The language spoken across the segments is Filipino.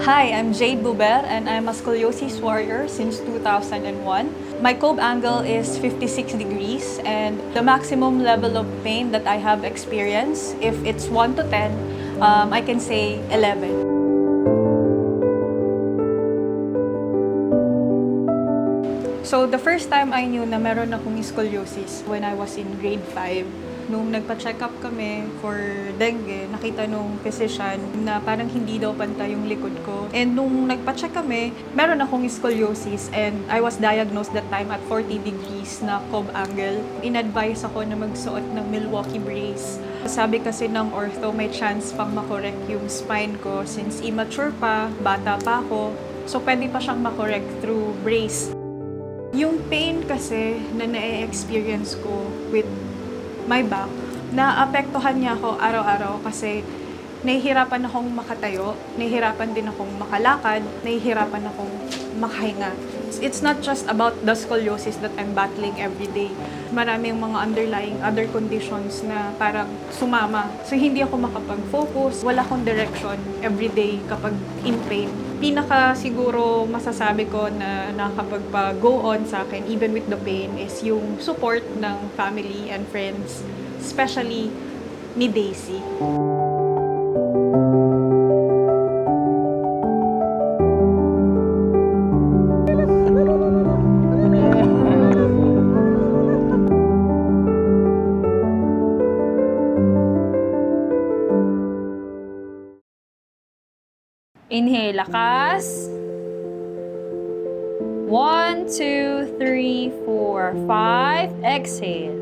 Hi, I'm Jade Buber and I'm a scoliosis warrior since 2001. My Cobe angle is 56 degrees and the maximum level of pain that I have experienced, if it's 1 to 10, I can say 11. So the first time I knew na meron akong scoliosis when I was in grade 5. Nung nagpa-check up kami for dengue, nakita nung physician na parang hindi daw pantay yung likod ko. And nung nagpa-check kami, meron akong scoliosis and I was diagnosed that time at 40 degrees na Cobe angle. In-advise ako na magsuot ng Milwaukee brace. Sabi kasi ng ortho, may chance pang makorek yung spine ko since immature pa, bata pa ako. So pwede pa siyang makorek through brace. Yung pain kasi na na-experience ko with my back, naapektuhan niya ako araw-araw kasi nahihirapan akong makatayo, nahihirapan din akong makalakad, nahihirapan akong makahinga. It's not just about the scoliosis that I'm battling every day. Maraming mga underlying other conditions na parang sumama. So hindi ako makapag-focus, wala akong direction every day kapag in pain. Pinaka siguro masasabi ko na nakapagpa-go on sa akin even with the pain is yung support ng family and friends, especially ni Daisy. Inhale, lakas. 1, 2, 3, 4, 5. Exhale.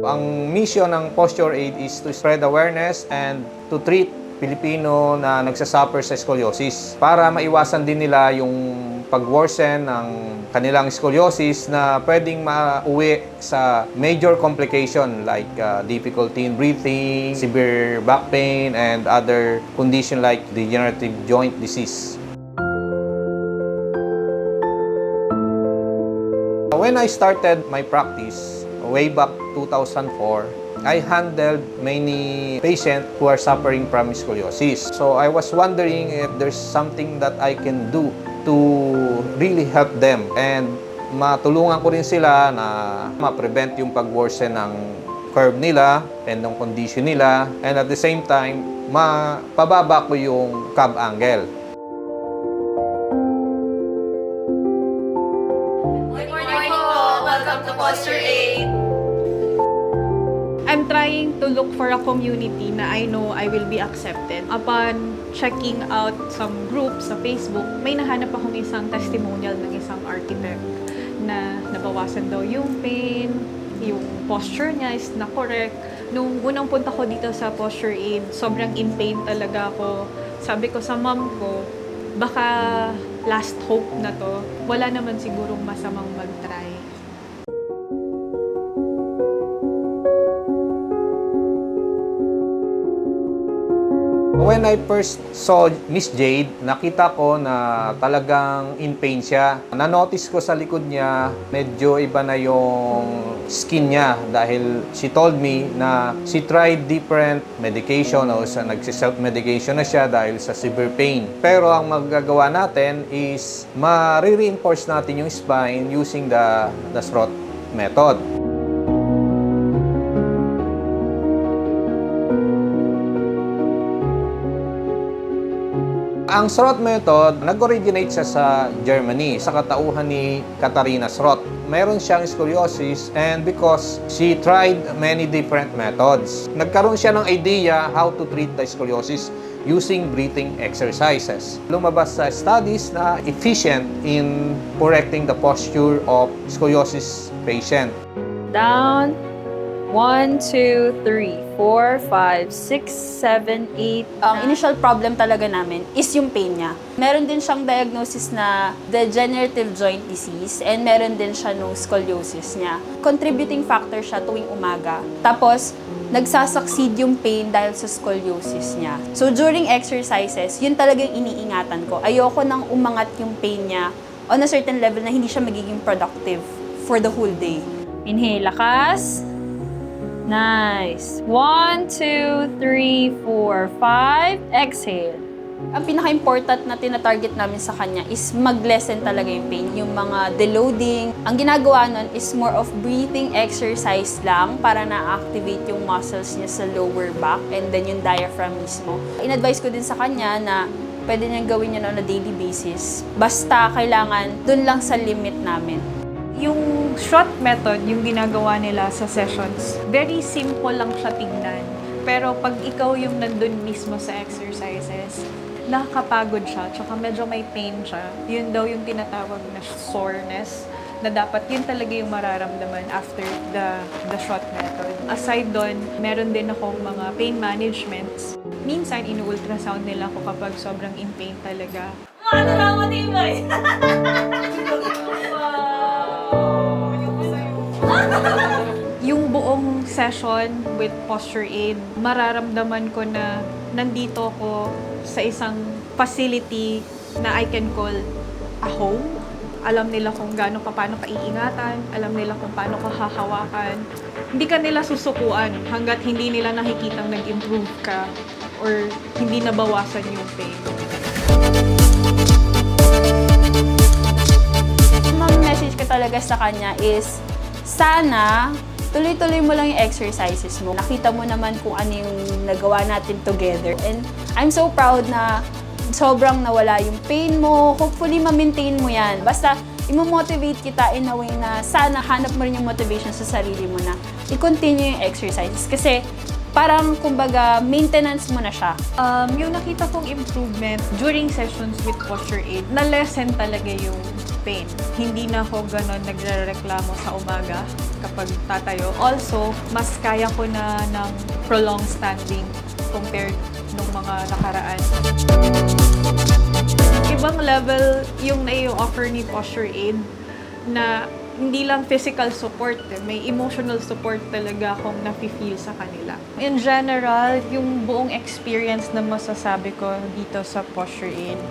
Ang mission ng Posture Aid is to spread awareness and to treat Pilipino na nagsasuffer sa scoliosis para maiwasan din nila yung pag-worsen ng kanilang scoliosis na pwedeng mauwi sa major complication like difficulty in breathing, severe back pain, and other condition like degenerative joint disease. When I started my practice, way back 2004, I handled many patients who are suffering from scoliosis. So I was wondering if there's something that I can do to really help them and matulungan ko rin sila na ma-prevent yung pag-worsen ng curve nila and ng condition nila, and at the same time, mapababa ko yung Cobe angle. Good morning po! Welcome to Posture Aid! I'm trying to look for a community na I know I will be accepted. Upon checking out some groups sa Facebook, may nahanap akong isang testimonial ng isang architect na nabawasan daw yung pain, yung posture niya is na-correct. Nung unang punta ko dito sa Posture Aid, sobrang in pain talaga ako. Sabi ko sa mom ko, baka last hope na to. Wala naman sigurong masamang mag-try. When I first saw Miss Jade, nakita ko na talagang in pain siya. Na-notice ko sa likod niya, medyo iba na yung skin niya dahil she told me na she tried different medication o nagsi-self-medication na siya dahil sa severe pain. Pero ang magagawa natin is ma-reinforce natin yung spine using the Srot method. Ang Srot method, nag-originate siya sa Germany, sa katauhan ni Katharina Srot. Meron siyang scoliosis and because she tried many different methods, nagkaroon siya ng idea how to treat the scoliosis using breathing exercises. Lumabas sa studies na efficient in correcting the posture of scoliosis patient. Down. 1, 2, 3, 4, 5, 6, 7, 8. Ang initial problem talaga namin is yung pain niya. Meron din siyang diagnosis na degenerative joint disease and meron din siya no scoliosis niya. Contributing factor siya tuwing umaga. Tapos, nagsasucceed yung pain dahil sa scoliosis niya. So, during exercises, yun talagang iniingatan ko. Ayoko nang umangat yung pain niya on a certain level na hindi siya magiging productive for the whole day. Inhale, lakas. Nice. 1, 2, 3, 4, 5. Exhale. Ang pinaka-important na tinatarget namin sa kanya is mag-lessen talaga yung pain, yung mga deloading. Ang ginagawa nun is more of breathing exercise lang para na-activate yung muscles niya sa lower back and then yung diaphragm mismo. In-advise ko din sa kanya na pwede niyang gawin yun on a daily basis. Basta kailangan dun lang sa limit namin. Yung shot method, yung ginagawa nila sa sessions, very simple lang siya tignan. Pero pag ikaw yung nandun mismo sa exercises, nakakapagod siya, tsaka medyo may pain siya. Yun daw yung tinatawag na soreness, na dapat yun talaga yung mararamdaman after the shot method. Aside doon, meron din akong mga pain managements. Minsan, inu-ultrasound nila ako kapag sobrang in pain talaga. Yung buong session with posture aid, mararamdaman ko na nandito ko sa isang facility na I can call a home. Alam nila kung gaano ka paano kaiingatan, alam nila kung paano ka hahawakan. Hindi ka nila susukuan hanggat hindi nila nakikitang nag-improve ka or hindi nabawasan yung pain. Ang message ko talaga sa kanya is, sana tuloy-tuloy mo lang yung exercises mo. Nakita mo naman kung ano yung nagawa natin together. And I'm so proud na sobrang nawala yung pain mo. Hopefully, ma-maintain mo yan. Basta, imo-motivate kita in a way na sana hanap mo rin yung motivation sa sarili mo na i-continue yung exercises. Kasi parang, kumbaga, maintenance mo na siya. Yung nakita kong improvement during sessions with posture aid, na-lessen talaga yung pain. Hindi na ako ganon nagre-reklamo sa umaga kapag tatayo. Also, mas kaya ko na ng prolonged standing compared nung mga nakaraan. Ibang level yung nai-offer ni posture aid na hindi lang physical support, may emotional support talaga akong nafe-feel sa kanila. In general, yung buong experience na masasabi ko dito sa posture aid,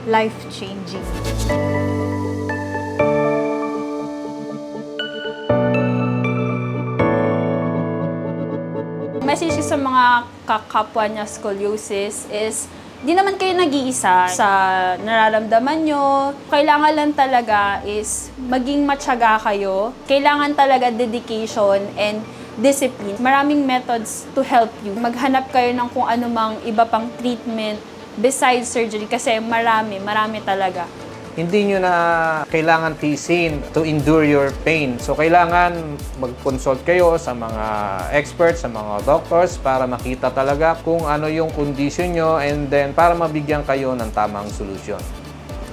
life-changing. Message ko sa mga kakapwa niya scoliosis is, di naman kayo nag-iisa sa nararamdaman nyo. Kailangan lang talaga is maging matyaga kayo. Kailangan talaga dedication and discipline. Maraming methods to help you. Maghanap kayo ng kung ano mang iba pang treatment besides surgery kasi marami talaga. Hindi nyo na kailangan tiisin to endure your pain. So, kailangan mag-consult kayo sa mga experts, sa mga doctors para makita talaga kung ano yung condition nyo and then para mabigyan kayo ng tamang solusyon.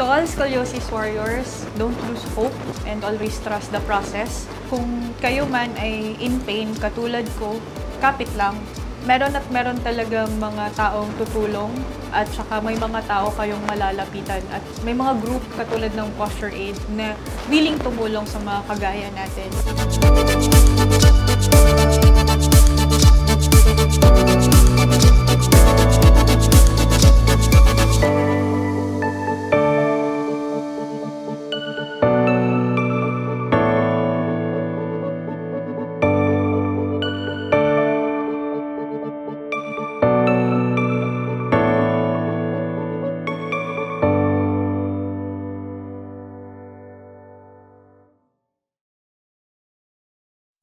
To all scoliosis warriors, don't lose hope and always trust the process. Kung kayo man ay in pain, katulad ko, kapit lang. Meron at meron talagang mga taong tutulong at saka may mga tao kayong malalapitan at may mga group katulad ng posture aid na willing tumulong sa mga kagaya natin.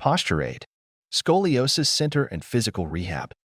Posture Aid, Scoliosis Center and Physical Rehab.